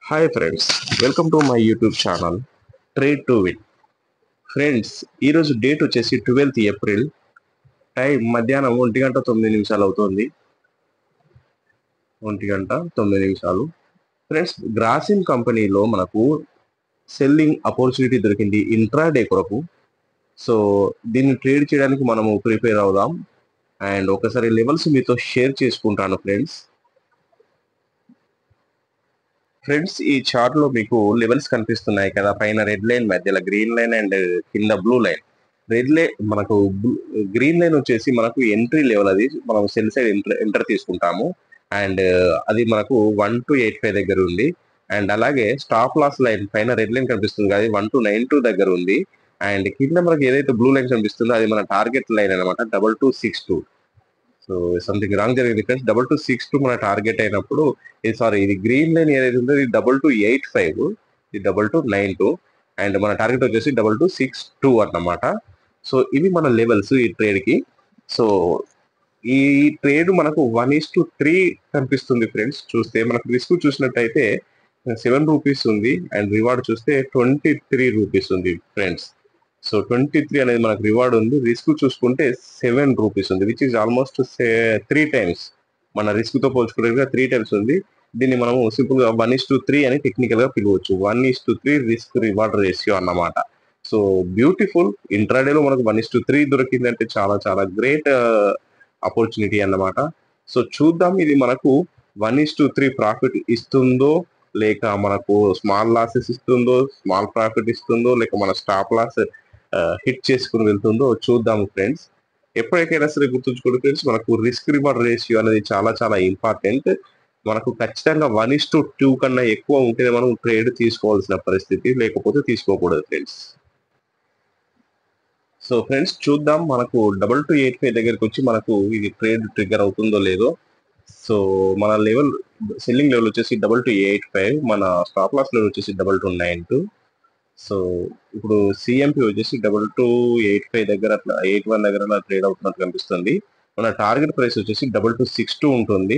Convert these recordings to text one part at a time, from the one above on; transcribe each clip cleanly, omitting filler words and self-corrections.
Hi friends, welcome to my YouTube channel trade to win. Friends, ఈరోజు date వచ్చేసి 12th April. Time మధ్యాహ్నం 1:09 అవుతుంది. 1:09. Friends, Grasim కంపెనీలో మనకు సెల్లింగ్ ఆపర్చునిటీ దొరికింది ఇంట్రాడే కొరకు. సో దీన్ని ట్రేడ్ చేయడానికి మనము ప్రిపేర్ అవుదాం. అండ్ ఒకసారి లెవెల్స్ మీతో షేర్ చేసుకుంటాను ఫ్రెండ్స్. ఈ చార్ట్ లో మీకు లెవెల్స్ కనిపిస్తున్నాయి కదా, పైన రెడ్ లైన్, మధ్యలో గ్రీన్ లైన్ అండ్ కింద బ్లూ లైన్. రెడ్ లైన్ మనకు గ్రీన్ లైన్ వచ్చేసి మనకు ఎంట్రీ లెవెల్, అది మనం సెల్ సైడ్ ఎంటర్ తీసుకుంటాము. అండ్ అది మనకు 1285 దగ్గర ఉంది. అండ్ అలాగే స్టాప్ లాస్ లైన్ పైన రెడ్ లైన్ కనిపిస్తుంది కదా, అది 1292 దగ్గర ఉంది. అండ్ కింద మనకి ఏదైతే బ్లూ లైన్ కనిపిస్తుందో అది మన టార్గెట్ లైన్ అనమాట, 2262. సో సంథింగ్ రాంగ్ జరిగింది ఫ్రెండ్స్. 2262 మన టార్గెట్ అయినప్పుడు, ఇది గ్రీన్ లైన్ ఏదైతే ఉందో ఇది 2285, ఇది 2292, అండ్ మన టార్గెట్ వచ్చేసి 2262 అన్నమాట. సో ఇవి మన లెవెల్స్ ఈ ట్రేడ్ కి. సో ఈ ట్రేడ్ మనకు 1:3 కనిపిస్తుంది ఫ్రెండ్స్. చూస్తే మనకు రిస్క్ చూసినట్టయితే 7 రూపీస్ ఉంది, అండ్ రివార్డ్ చూస్తే 23 రూపీస్ ఉంది ఫ్రెండ్స్. సో 23 అనేది మనకు రివార్డ్ ఉంది, రిస్క్ చూసుకుంటే 7 రూపీస్ ఉంది, విచ్ ఈస్ ఆల్మోస్ట్ 3 టైమ్స్. మన రిస్క్ తో పోల్చుకుంటే 3 టైమ్స్ ఉంది. దీన్ని మనము సింపుల్ గా 1:3 అని టెక్నికల్ గా పిలవచ్చు. 1:3 రిస్క్ రివార్డ్ రేషియో అన్నమాట. So beautiful. ఇంట్రాడేలో మనకు 1:3 దొరికిందంటే చాలా చాలా గ్రేట్ ఆపర్చునిటీ అన్నమాట. సో చూద్దాం ఇది మనకు 1:3 ప్రాఫిట్ ఇస్తుందో, లేక మనకు స్మాల్ లాసెస్ ఇస్తుందో, స్మాల్ ప్రాఫిట్ ఇస్తుందో, లేక మన స్టాప్ లాస్ హిట్ చేసుకుని వెళ్తుందో చూద్దాం ఫ్రెండ్స్. ఎప్పటికైనా సరే గుర్తుంచుకోండి ఫ్రెండ్స్, మనకు రిస్క్ రివార్డ్ రేషియో అనేది చాలా చాలా ఇంపార్టెంట్. మనకు ఖచ్చితంగా 1:2 కన్నా ఎక్కువ ఉంటేనే మనం ట్రేడ్ తీసుకోవాల్సిన పరిస్థితి, లేకపోతే తీసుకోకూడదు ఫ్రెండ్స్. సో ఫ్రెండ్స్ చూద్దాం, మనకు 2285 దగ్గరికి వచ్చి మనకు ఇది ట్రేడ్ ట్రిగ్గర్ అవుతుందో లేదో. సో మన లెవెల్, సెల్లింగ్ లెవెల్ వచ్చేసి 2285, మన స్టాప్ లాస్ లెవెల్ వచ్చేసి 2292. సో ఇప్పుడు సిఎంపి వచ్చేసి 2285 దగ్గర, అట్లా 81 దగ్గర ట్రేడ్ అవుతున్నట్టు కనిపిస్తుంది. మన టార్గెట్ ప్రైస్ వచ్చేసి 2262 ఉంటుంది.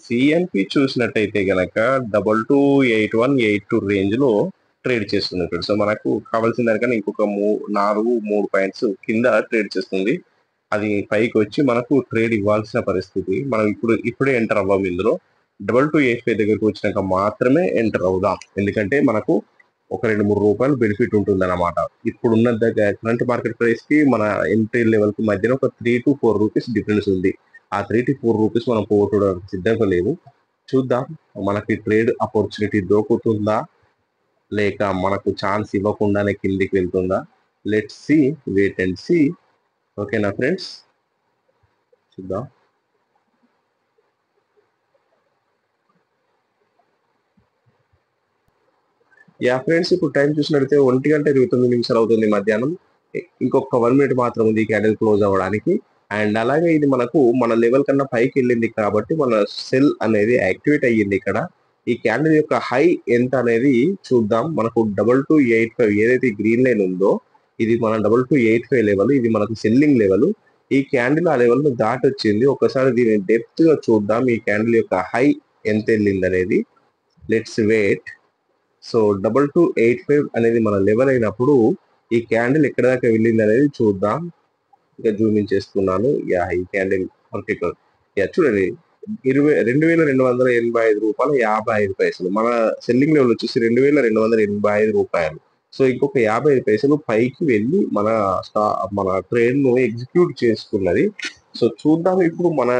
సిఎంపి చూసినట్టయితే గనక 2281-82 రేంజ్ లో ట్రేడ్ చేస్తుంది. సో మనకు కావాల్సిన దానికన్నా ఇంకొక 3 పాయింట్స్ కింద ట్రేడ్ చేస్తుంది. అది పైకి వచ్చి మనకు ట్రేడ్ ఇవ్వాల్సిన పరిస్థితి. మనం ఇప్పుడే ఎంటర్ అవ్వం ఇందులో. 2285 దగ్గరకు వచ్చినాక మాత్రమే ఎంటర్ అవుదాం, ఎందుకంటే మనకు ఒక 2-3 రూపాయలు బెనిఫిట్ ఉంటుంది అనమాట. ఇప్పుడున్న కరెంట్ మార్కెట్ ప్రైస్ కి మన ఎంట్రీ లెవెల్ కి మధ్యన ఒక 3-4 రూపీస్ డిఫరెన్స్ ఉంది. ఆ 3-4 రూపీస్ మనం పోగొట్టడానికి సిద్ధంగా లేవు. చూద్దాం మనకి ట్రేడ్ ఆపర్చునిటీ దొరుకుతుందా, లేక మనకు ఛాన్స్ ఇవ్వకుండానే కిందికి వెళ్తుందా. Let's see, wait and see. ఓకేనా ఫ్రెండ్స్, చూద్దాం. యా ఫ్రెండ్స్, ఇప్పుడు టైం చూసినట్లయితే 1:29 అవుతుంది మధ్యాహ్నం. ఇంకొక 1 మినిట్ మాత్రం ఉంది క్యాండిల్ క్లోజ్ అవ్వడానికి. అండ్ అలాగే ఇది మనకు మన లెవెల్ కన్నా పైకి వెళ్ళింది కాబట్టి మన సెల్ అనేది యాక్టివేట్ అయ్యింది ఇక్కడ. ఈ క్యాండిల్ యొక్క హై ఎంత అనేది చూద్దాం. మనకు 2285 ఏదైతే గ్రీన్ లైన్ ఉందో, ఇది మన 2285 లెవెల్, ఇది మనకు సెల్లింగ్ లెవెల్. ఈ క్యాండిల్ ఆ లెవెల్ ను దాటి వచ్చింది. ఒకసారి దీన్ని డెప్త్ గా చూద్దాం, ఈ క్యాండిల్ యొక్క హై ఎంత వెళ్ళింది అనేది. Let's wait. సో 2285 అనేది మన లెవెల్ అయినప్పుడు ఈ క్యాండిల్ ఎక్కడ దాకా వెళ్ళింది అనేది చూద్దాం. ఇక జూమింగ్ చేస్తున్నాను. యా, ఈ క్యాండిల్ పర్టికులర్, యా చూడండి, 2285 రూపాయలు 55 పైసలు. మన సెల్లింగ్ లెవెల్ వచ్చేసి 2285 రూపాయలు. సో ఇంకొక 55 పైసలు పైకి వెళ్ళి మన ట్రేడ్ ను ఎగ్జిక్యూట్ చేసుకున్నది. సో చూద్దాం ఇప్పుడు మన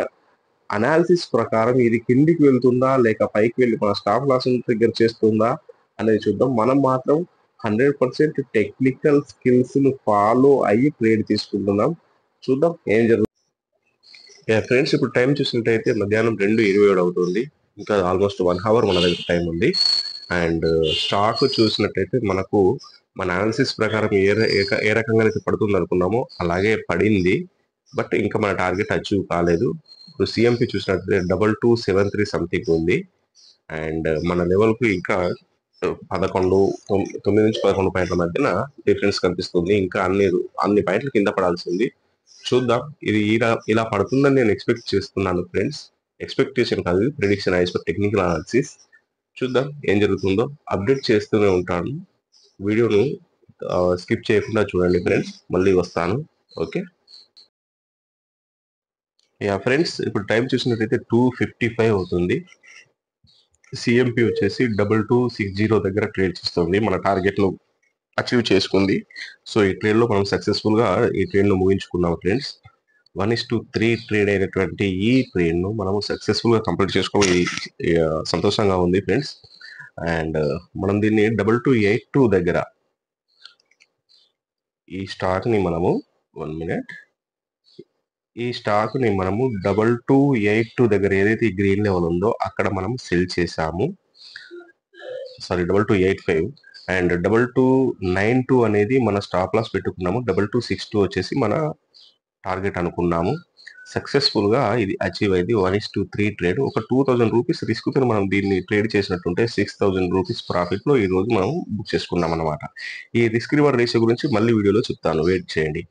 అనాలిసిస్ ప్రకారం ఇది కిందికి వెళ్తుందా, లేక పైకి వెళ్ళి మన స్టాప్ లాస్ ట్రిగ్గర్ చేస్తుందా అనేది చూద్దాం. మనం మాత్రం 100% టెక్నికల్ స్కిల్స్ ను ఫాలో అయ్యి ట్రేడ్ తీసుకుంటున్నాం. చూద్దాం ఏం జరుగుతుంది. ఫ్రెండ్స్, ఇప్పుడు టైం చూసినట్టయితే మధ్యాహ్నం 2:27 అవుతుంది. ఇంకా ఆల్మోస్ట్ 1 అవర్ మన దగ్గర టైం ఉంది. అండ్ స్టాక్ చూసినట్టయితే మనకు మన అనాలిసిస్ ప్రకారం ఏ రకంగా అయితే పడుతుంది అనుకున్నామో అలాగే పడింది. బట్ ఇంకా మన టార్గెట్ అచీవ్ కాలేదు. ఇప్పుడు సిఎంపి చూసినట్లయితే 2273 సంథింగ్ ఉంది. అండ్ మన లెవెల్ కు ఇంకా 9 నుంచి 11 పాయింట్ల మధ్యన డిఫరెన్స్ కనిపిస్తుంది. ఇంకా అన్ని పాయింట్లు కింద పడాల్సింది. చూద్దాం, ఇది ఇలా పడుతుందని నేను ఎక్స్పెక్ట్ చేస్తున్నాను ఫ్రెండ్స్. ఎక్స్పెక్టేషన్ కాదు, prediction as per technical analysis. చూద్దాం ఏం జరుగుతుందో. అప్డేట్ చేస్తూనే ఉంటాను. వీడియోను స్కిప్ చేయకుండా చూడండి ఫ్రెండ్స్. మళ్ళీ వస్తాను. ఓకే. ఫ్రెండ్స్, ఇప్పుడు టైం చూసినట్టయితే 2:55 అవుతుంది. సిఎంపి వచ్చేసి 2260 దగ్గర ట్రేడ్ చేస్తుంది. మన టార్గెట్ ను అచీవ్ చేసుకుంది. సో ఈ ట్రేడ్ లో మనం సక్సెస్ఫుల్ గా ఈ ట్రేడ్ ను ముగించుకున్నాం ఫ్రెండ్స్. 1:3 ట్రేడ్ అయినటువంటి ఈ ట్రేడ్ ను మనము సక్సెస్ఫుల్ గా కంప్లీట్ చేసుకోవడం సంతోషంగా ఉంది ఫ్రెండ్స్. అండ్ మనం దీన్ని 2282 దగ్గర ఈ స్టాక్ ని మనము 1 మినిట్ ఈ స్టాక్ ని మనము 2282 దగ్గర ఏదైతే ఈ గ్రీన్ లెవెల్ ఉందో అక్కడ మనం సెల్ చేసాము. సారీ, 2285 అండ్ 2292 అనేది మన స్టాప్ లాస్ పెట్టుకున్నాము. 2262 వచ్చేసి మన టార్గెట్ అనుకున్నాము. సక్సెస్ఫుల్ గా ఇది అచీవ్ అయింది. 1:3 ట్రేడ్. ఒక 2000 రూపీస్ రిస్క్ తో మనం దీన్ని ట్రేడ్ చేసినట్టుంటే 6000 రూపీస్ ప్రాఫిట్ లో ఈ రోజు మనం బుక్ చేసుకున్నాం అనమాట. ఈ రిస్క్ రివార్డ్ రేషియో గురించి మళ్ళీ వీడియోలో చెప్తాను. వెయిట్ చేయండి.